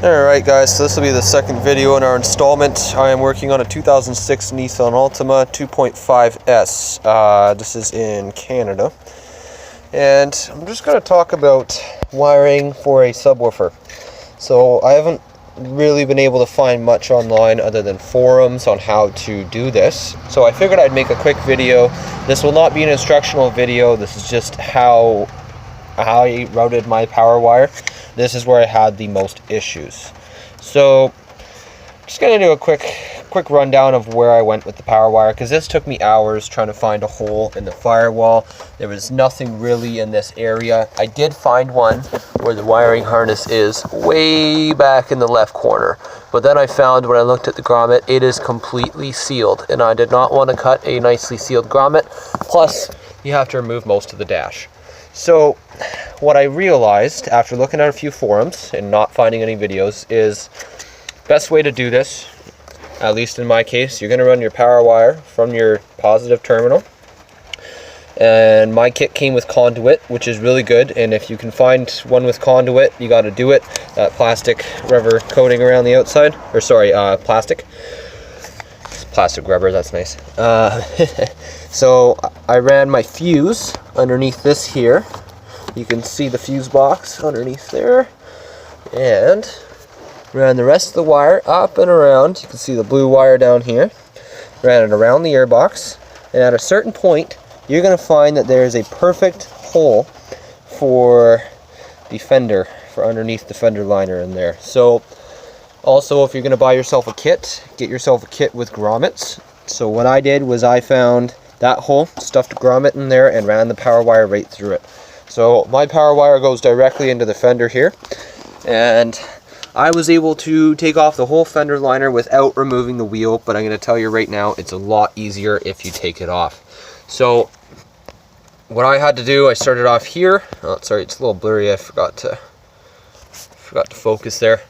Alright guys, so this will be the second video in our installment. I am working on a 2006 Nissan Altima 2.5S. This is in Canada. And I'm just going to talk about wiring for a subwoofer. So I haven't really been able to find much online other than forums on how to do this. So I figured I'd make a quick video. This will not be an instructional video. This is just how I routed my power wire. This is where I had the most issues. So just gonna do a quick rundown of where I went with the power wire, because this took me hours trying to find a hole in the firewall. There was nothing really in this area. I did find one where the wiring harness is way back in the left corner, but then I found when I looked at the grommet, it is completely sealed, and I did not want to cut a nicely sealed grommet. Plus you have to remove most of the dash. So what I realized after looking at a few forums and not finding any videos is best way to do this, at least in my case, you're going to run your power wire from your positive terminal. And my kit came with conduit, which is really good, and if you can find one with conduit, you got to do it. That plastic rubber coating around the outside, or sorry, plastic rubber, that's nice. So I ran my fuse underneath this here. You can see the fuse box underneath there, and ran the rest of the wire up and around. You can see the blue wire down here. Ran it around the airbox, and at a certain point you're going to find that there is a perfect hole for the fender, for underneath the fender liner in there. So also, if you're going to buy yourself a kit, get yourself a kit with grommets. So what I did was I found that hole, stuffed a grommet in there, and ran the power wire right through it. So my power wire goes directly into the fender here, and I was able to take off the whole fender liner without removing the wheel, but I'm going to tell you right now, it's a lot easier if you take it off. So what I had to do, I started off here. Oh, sorry, it's a little blurry. I forgot to focus there.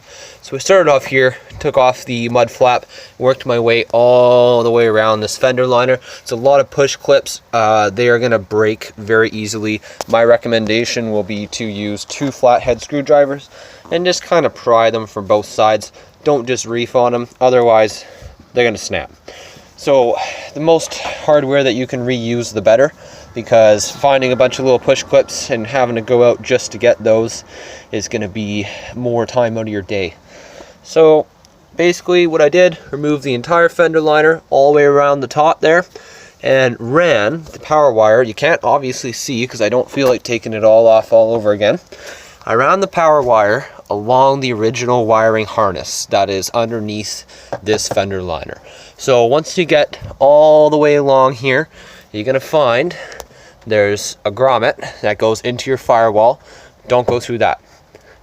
So we started off here, took off the mud flap, worked my way all the way around this fender liner. It's a lot of push clips. They are going to break very easily. My recommendation will be to use 2 flathead screwdrivers and just kind of pry them from both sides. Don't just reef on them, otherwise they're going to snap. So the most hardware that you can reuse, the better, because finding a bunch of little push clips and having to go out just to get those is going to be more time out of your day. So basically what I did, removed the entire fender liner all the way around the top there, and ran the power wire. You can't obviously see because I don't feel like taking it all off all over again. I ran the power wire along the original wiring harness that is underneath this fender liner. So once you get all the way along here, you're going to find there's a grommet that goes into your firewall. Don't go through that.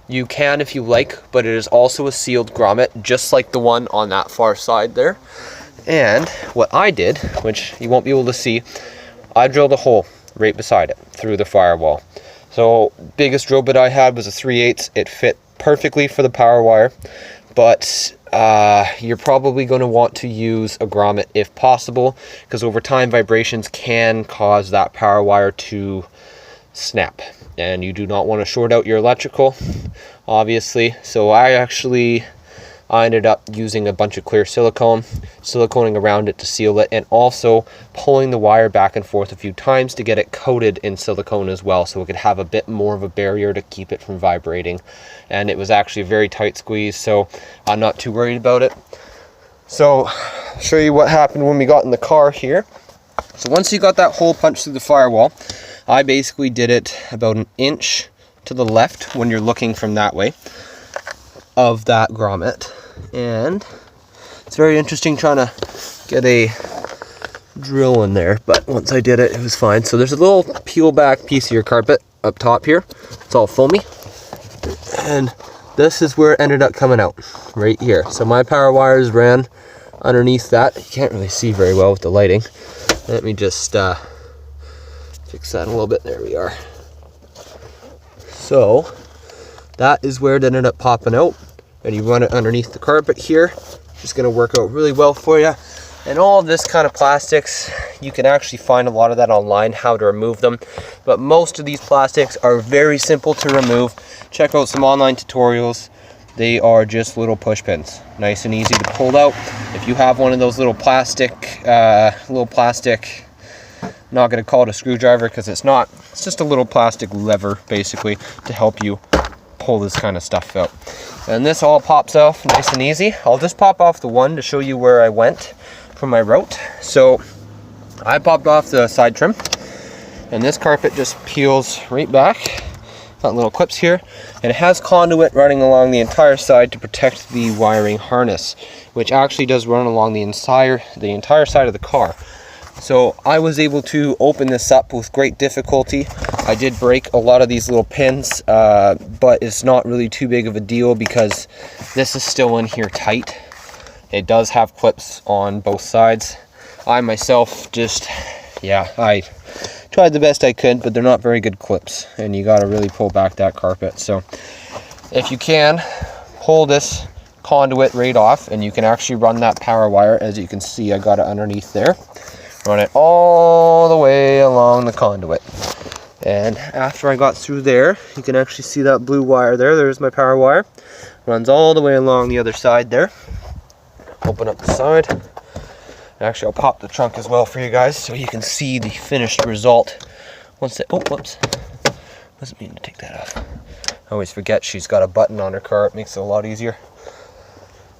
You can if you like, but it is also a sealed grommet, just like the one on that far side there. And what I did, which you won't be able to see, I drilled a hole right beside it through the firewall. So biggest drill bit I had was a 3/8. It fit perfectly for the power wire, but you're probably going to want to use a grommet if possible, because over time vibrations can cause that power wire to snap, and you do not want to short out your electrical, obviously. So I ended up using a bunch of clear siliconing around it to seal it, and also pulling the wire back and forth a few times to get it coated in silicone as well, so it could have a bit more of a barrier to keep it from vibrating. And it was actually a very tight squeeze, so I'm not too worried about it. So I'll show you what happened when we got in the car here. So once you got that hole punched through the firewall, I basically did it about 1 inch to the left when you're looking from that way of that grommet. And it's very interesting trying to get a drill in there, but once I did it, it was fine. So there's a little peel back piece of your carpet up top here. It's all foamy, and this is where it ended up coming out, right here. So my power wires ran underneath that. You can't really see very well with the lighting. Let me just fix that a little bit. There we are. So that is where it ended up popping out, and you run it underneath the carpet here. It's going to work out really well for you. And all of this kind of plastics, you can actually find a lot of that online, how to remove them. But most of these plastics are very simple to remove. Check out some online tutorials. they are just little push pins, nice and easy to pull out. If you have one of those little plastic, not going to call it a screwdriver because it's not, it's just a little plastic lever basically to help you pull this kind of stuff out. And this all pops off nice and easy. I'll just pop off the one to show you where I went from my route. So I popped off the side trim, and this carpet just peels right back. Got little clips here, and it has conduit running along the entire side to protect the wiring harness, which actually does run along the entire side of the car. So I was able to open this up with great difficulty. I did break a lot of these little pins, but it's not really too big of a deal because this is still in here tight. It does have clips on both sides. I myself just, I tried the best I could, but they're not very good clips, and you got to really pull back that carpet. So if you can, pull this conduit right off, and you can actually run that power wire. As you can see, I got it underneath there. Run it all the way along the conduit. And after I got through there, you can actually see that blue wire there. There's my power wire. Runs all the way along the other side there. Open up the side. Actually, I'll pop the trunk as well for you guys so you can see the finished result. Once it, oh, whoops. Wasn't meaning to take that off. I always forget she's got a button on her car. It makes it a lot easier.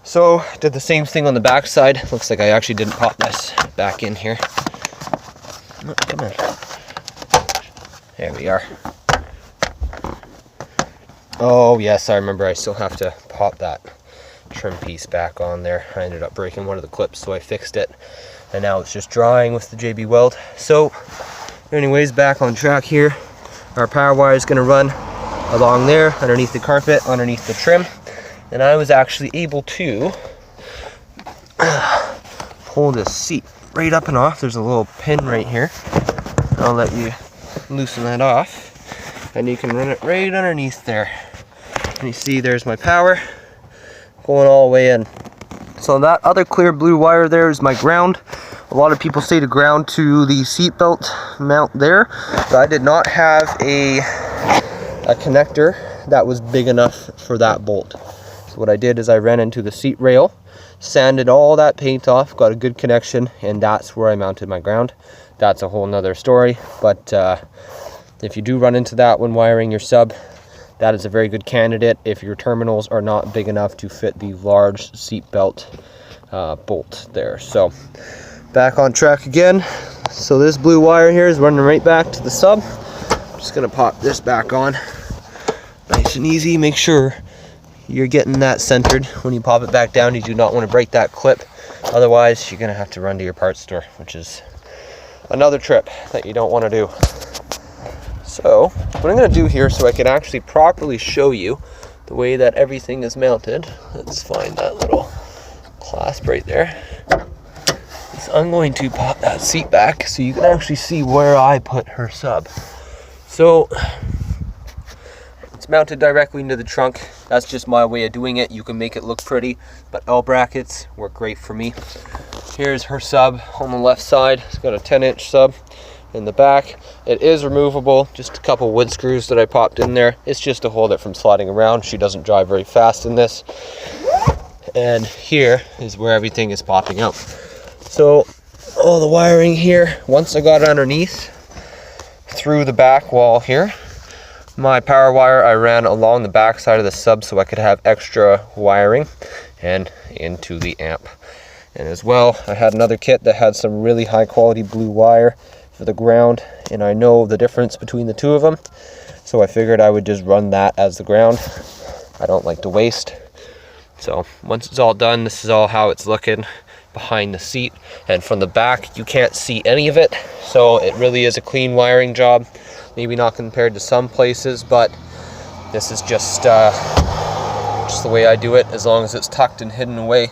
So, did the same thing on the back side. Looks like I actually didn't pop this back in here. Oh, come on. There we are. Oh, yes, I remember I still have to pop that trim piece back on there. I ended up breaking one of the clips, so I fixed it. And now it's just drying with the JB Weld. So, anyways, back on track here. Our power wire is going to run along there, underneath the carpet, underneath the trim. And I was actually able to pull this seat right up and off. There's a little pin right here. I'll let you loosen that off. And you can run it right underneath there. And you see there's my power going all the way in. So that other clear blue wire there is my ground. A lot of people say to ground to the seat belt mount there. But I did not have a connector that was big enough for that bolt. So what I did is I ran into the seat rail, sanded all that paint off, got a good connection, and that's where I mounted my ground. That's a whole nother story, but if you do run into that when wiring your sub, that is a very good candidate if your terminals are not big enough to fit the large seat belt bolt there. So back on track again. So this blue wire here is running right back to the sub. I'm just gonna pop this back on nice and easy. Make sure you're getting that centered when you pop it back down. You do not want to break that clip, otherwise you're gonna have to run to your parts store, which is another trip that you don't want to do. So what I'm going to do here, so I can actually properly show you the way that everything is mounted, let's find that little clasp right there. So I'm going to pop that seat back so you can actually see where I put her sub. So it's mounted directly into the trunk. That's just my way of doing it. You can make it look pretty, but L brackets work great for me. Here's her sub on the left side. It's got a 10-inch sub in the back. It is removable, just a couple wood screws that I popped in there. It's just to hold it from sliding around. She doesn't drive very fast in this. And here is where everything is popping out. So all the wiring here, once I got it underneath through the back wall here, my power wire I ran along the back side of the sub so I could have extra wiring and into the amp. And as well, I had another kit that had some really high quality blue wire for the ground, and I know the difference between the two of them, so I figured I would just run that as the ground. I don't like to waste. So once it's all done, this is all how it's looking behind the seat, and from the back you can't see any of it, so it really is a clean wiring job. Maybe not compared to some places, but this is just the way I do it. As long as it's tucked and hidden away,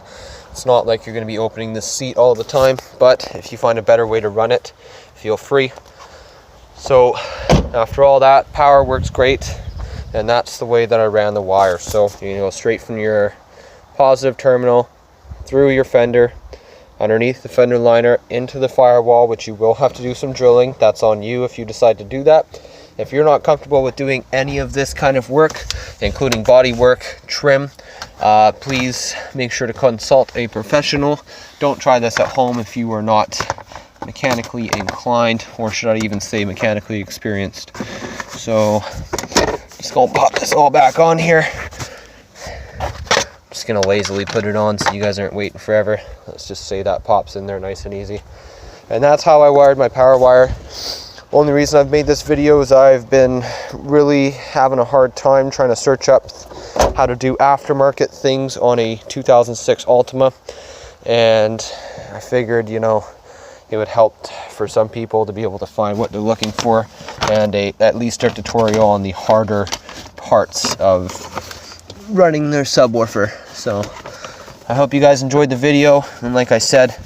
it's not like you're going to be opening this seat all the time. But if you find a better way to run it, feel free. So after all that, power works great, and that's the way that I ran the wire. So you go straight from your positive terminal through your fender, underneath the fender liner, into the firewall, which you will have to do some drilling. That's on you if you decide to do that. If you're not comfortable with doing any of this kind of work, including body work, trim, please make sure to consult a professional. Don't try this at home if you are not mechanically inclined, or should I even say mechanically experienced. So just gonna pop this all back on here. Just gonna lazily put it on so you guys aren't waiting forever. Let's just say that pops in there nice and easy. And that's how I wired my power wire. Only reason I've made this video is I've been really having a hard time trying to search up how to do aftermarket things on a 2006 Altima, and I figured, you know, it would help for some people to be able to find what they're looking for, and at least a tutorial on the harder parts of running their subwoofer. So I hope you guys enjoyed the video, and like I said,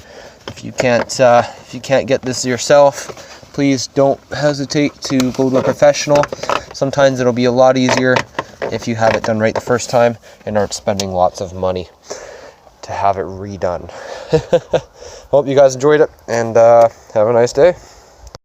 if you can't get this yourself, please don't hesitate to go to a professional. Sometimes it'll be a lot easier if you have it done right the first time and aren't spending lots of money to have it redone. Hope you guys enjoyed it, and have a nice day.